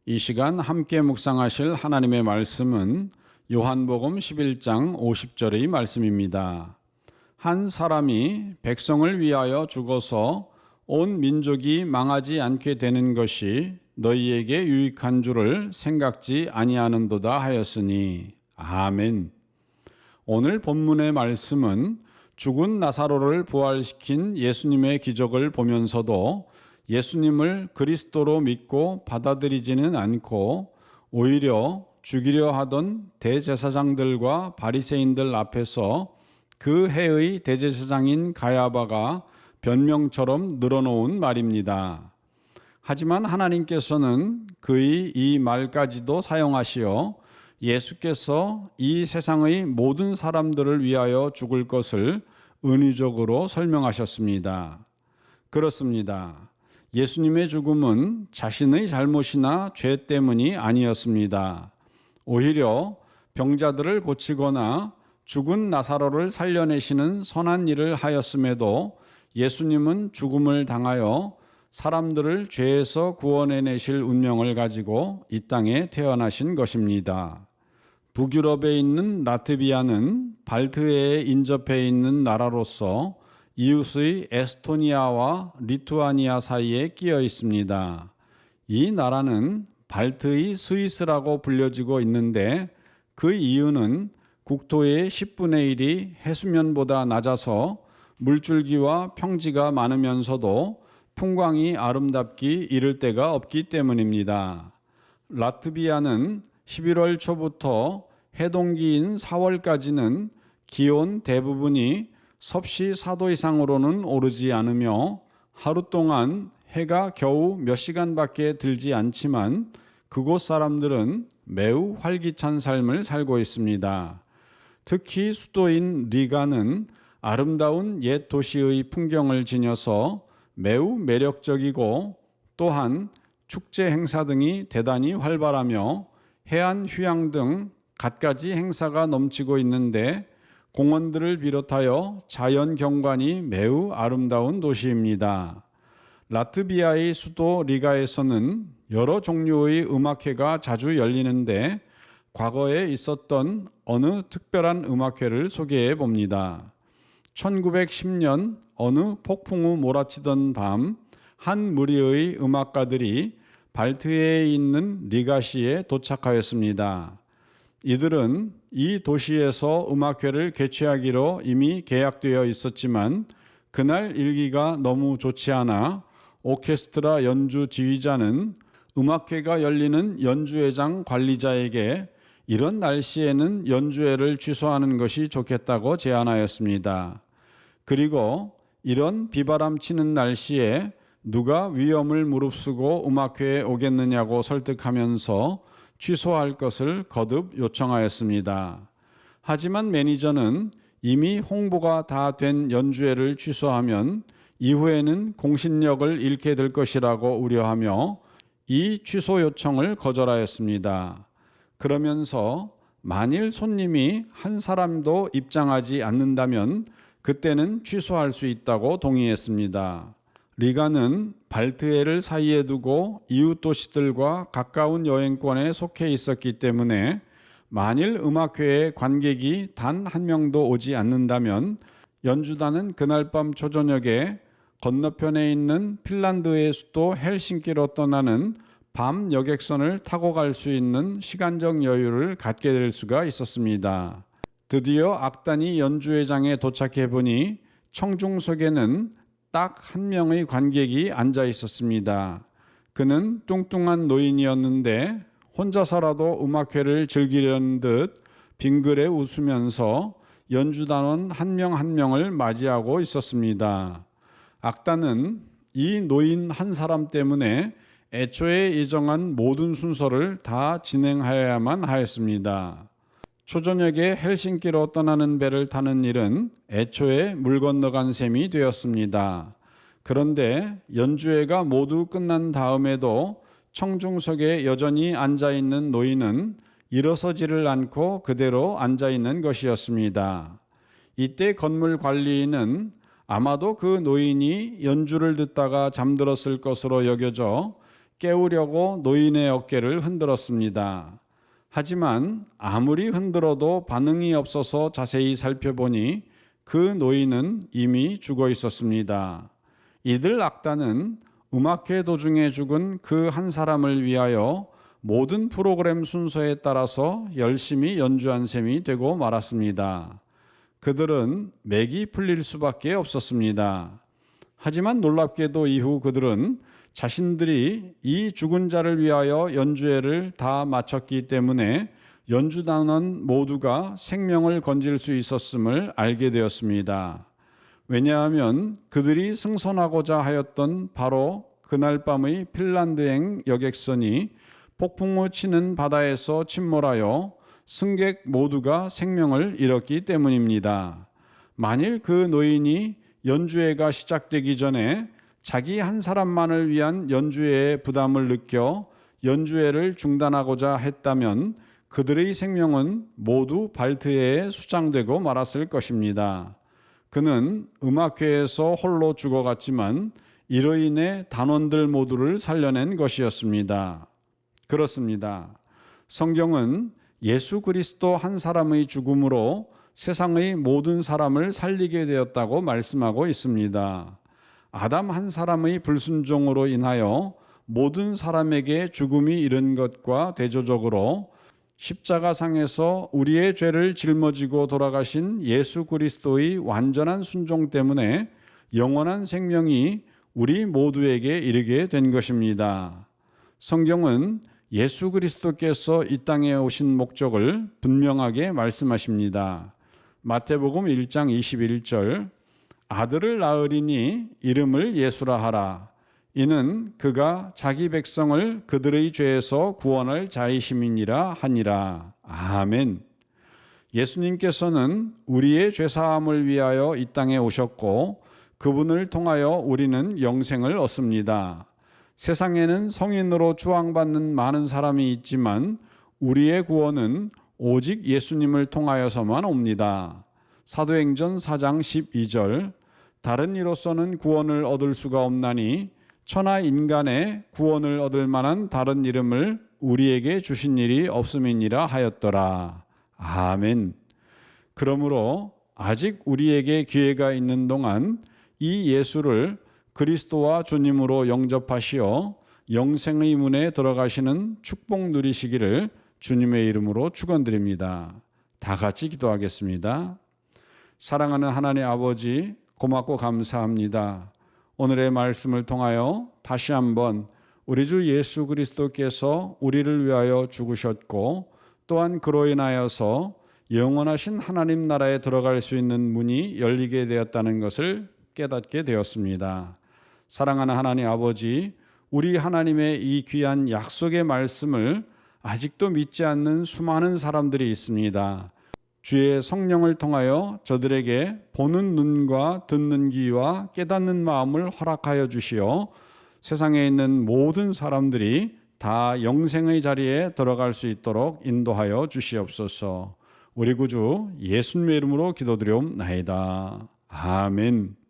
이 시간 함께 묵상하실 하나님의 말씀은 요한복음 11장 50절의 말씀입니다. 한 사람이 백성을 위하여 죽어서 온 민족이 망하지 않게 되는 것이 너희에게 유익한 줄을 생각지 아니하는도다 하였으니 아멘. 오늘 본문의 말씀은 죽은 나사로를 부활시킨 예수님의 기적을 보면서도 예수님을 그리스도로 믿고 받아들이지는 않고 오히려 죽이려 하던 대제사장들과 바리새인들 앞에서 그 해의 대제사장인 가야바가 변명처럼 늘어놓은 말입니다. 하지만 하나님께서는 그의 이 말까지도 사용하시어 예수께서 이 세상의 모든 사람들을 위하여 죽을 것을 은유적으로 설명하셨습니다. 그렇습니다. 예수님의 죽음은 자신의 잘못이나 죄 때문이 아니었습니다. 오히려 병자들을 고치거나 죽은 나사로를 살려내시는 선한 일을 하였음에도 예수님은 죽음을 당하여 사람들을 죄에서 구원해내실 운명을 가지고 이 땅에 태어나신 것입니다. 북유럽에 있는 라트비아는 발트해에 인접해 있는 나라로서 이웃의 에스토니아와 리투아니아 사이에 끼어 있습니다. 이 나라는 발트의 스위스라고 불려지고 있는데 그 이유는 국토의 10분의 1이 해수면보다 낮아서 물줄기와 평지가 많으면서도 풍광이 아름답기 이를 데가 없기 때문입니다. 라트비아는 11월 초부터 해동기인 4월까지는 기온 대부분이 섭씨 4도 이상으로는 오르지 않으며 하루 동안 해가 겨우 몇 시간밖에 들지 않지만 그곳 사람들은 매우 활기찬 삶을 살고 있습니다. 특히 수도인 리가는 아름다운 옛 도시의 풍경을 지녀서 매우 매력적이고 또한 축제 행사 등이 대단히 활발하며 해안 휴양 등 갖가지 행사가 넘치고 있는데 공원들을 비롯하여 자연 경관이 매우 아름다운 도시입니다. 라트비아의 수도 리가에서는 여러 종류의 음악회가 자주 열리는데 과거에 있었던 어느 특별한 음악회를 소개해 봅니다. 1910년 어느 폭풍우 몰아치던 밤 한 무리의 음악가들이 발트해에 있는 리가시에 도착하였습니다. 이들은 이 도시에서 음악회를 개최하기로 이미 계약되어 있었지만 그날 일기가 너무 좋지 않아 오케스트라 연주 지휘자는 음악회가 열리는 연주회장 관리자에게 이런 날씨에는 연주회를 취소하는 것이 좋겠다고 제안하였습니다. 그리고 이런 비바람 치는 날씨에 누가 위험을 무릅쓰고 음악회에 오겠느냐고 설득하면서 취소할 것을 거듭 요청하였습니다. 하지만 매니저는 이미 홍보가 다 된 연주회를 취소하면 이후에는 공신력을 잃게 될 것이라고 우려하며 이 취소 요청을 거절하였습니다. 그러면서 만일 손님이 한 사람도 입장하지 않는다면 그때는 취소할 수 있다고 동의했습니다. 리가는 발트해를 사이에 두고 이웃 도시들과 가까운 여행권에 속해 있었기 때문에 만일 음악회에 관객이 단 한 명도 오지 않는다면 연주단은 그날 밤 초저녁에 건너편에 있는 핀란드의 수도 헬싱키로 떠나는 밤 여객선을 타고 갈 수 있는 시간적 여유를 갖게 될 수가 있었습니다. 드디어 악단이 연주회장에 도착해 보니 청중석에는 딱 한 명의 관객이 앉아 있었습니다. 그는 뚱뚱한 노인이었는데 혼자서라도 음악회를 즐기려는 듯 빙그레 웃으면서 연주단원 한 명 한 명을 맞이하고 있었습니다. 악단은 이 노인 한 사람 때문에 애초에 예정한 모든 순서를 다 진행하여야만 하였습니다. 초저녁에 헬싱키로 떠나는 배를 타는 일은 애초에 물 건너간 셈이 되었습니다. 그런데 연주회가 모두 끝난 다음에도 청중석에 여전히 앉아있는 노인은 일어서지를 않고 그대로 앉아있는 것이었습니다. 이때 건물 관리인은 아마도 그 노인이 연주를 듣다가 잠들었을 것으로 여겨져 깨우려고 노인의 어깨를 흔들었습니다. 하지만 아무리 흔들어도 반응이 없어서 자세히 살펴보니 그 노인은 이미 죽어 있었습니다. 이들 악단은 음악회 도중에 죽은 그 한 사람을 위하여 모든 프로그램 순서에 따라서 열심히 연주한 셈이 되고 말았습니다. 그들은 맥이 풀릴 수밖에 없었습니다. 하지만 놀랍게도 이후 그들은 자신들이 이 죽은 자를 위하여 연주회를 다 마쳤기 때문에 연주단원 모두가 생명을 건질 수 있었음을 알게 되었습니다. 왜냐하면 그들이 승선하고자 하였던 바로 그날 밤의 핀란드행 여객선이 폭풍우 치는 바다에서 침몰하여 승객 모두가 생명을 잃었기 때문입니다. 만일 그 노인이 연주회가 시작되기 전에 자기 한 사람만을 위한 연주회의 부담을 느껴 연주회를 중단하고자 했다면 그들의 생명은 모두 발트해에 수장되고 말았을 것입니다. 그는 음악회에서 홀로 죽어갔지만 이로 인해 단원들 모두를 살려낸 것이었습니다. 그렇습니다. 성경은 예수 그리스도 한 사람의 죽음으로 세상의 모든 사람을 살리게 되었다고 말씀하고 있습니다. 아담 한 사람의 불순종으로 인하여 모든 사람에게 죽음이 이른 것과 대조적으로 십자가상에서 우리의 죄를 짊어지고 돌아가신 예수 그리스도의 완전한 순종 때문에 영원한 생명이 우리 모두에게 이르게 된 것입니다. 성경은 예수 그리스도께서 이 땅에 오신 목적을 분명하게 말씀하십니다. 마태복음 1장 21절 아들을 낳으리니 이름을 예수라 하라. 이는 그가 자기 백성을 그들의 죄에서 구원할 자이심이니라 하니라. 아멘. 예수님께서는 우리의 죄사함을 위하여 이 땅에 오셨고 그분을 통하여 우리는 영생을 얻습니다. 세상에는 성인으로 추앙받는 많은 사람이 있지만 우리의 구원은 오직 예수님을 통하여서만 옵니다. 사도행전 4장 12절 다른 이로서는 구원을 얻을 수가 없나니 천하 인간의 구원을 얻을 만한 다른 이름을 우리에게 주신 일이 없음이니라 하였더라. 아멘. 그러므로 아직 우리에게 기회가 있는 동안 이 예수를 그리스도와 주님으로 영접하시어 영생의 문에 들어가시는 축복 누리시기를 주님의 이름으로 축원드립니다. 다 같이 기도하겠습니다. 사랑하는 하나님 아버지, 고맙고 감사합니다. 오늘의 말씀을 통하여 다시 한번 우리 주 예수 그리스도께서 우리를 위하여 죽으셨고 또한 그로 인하여서 영원하신 하나님 나라에 들어갈 수 있는 문이 열리게 되었다는 것을 깨닫게 되었습니다. 사랑하는 하나님 아버지, 우리 하나님의 이 귀한 약속의 말씀을 아직도 믿지 않는 수많은 사람들이 있습니다. 주의 성령을 통하여 저들에게 보는 눈과 듣는 귀와 깨닫는 마음을 허락하여 주시어 세상에 있는 모든 사람들이 다 영생의 자리에 들어갈 수 있도록 인도하여 주시옵소서. 우리 구주 예수님의 이름으로 기도드리옵나이다. 아멘.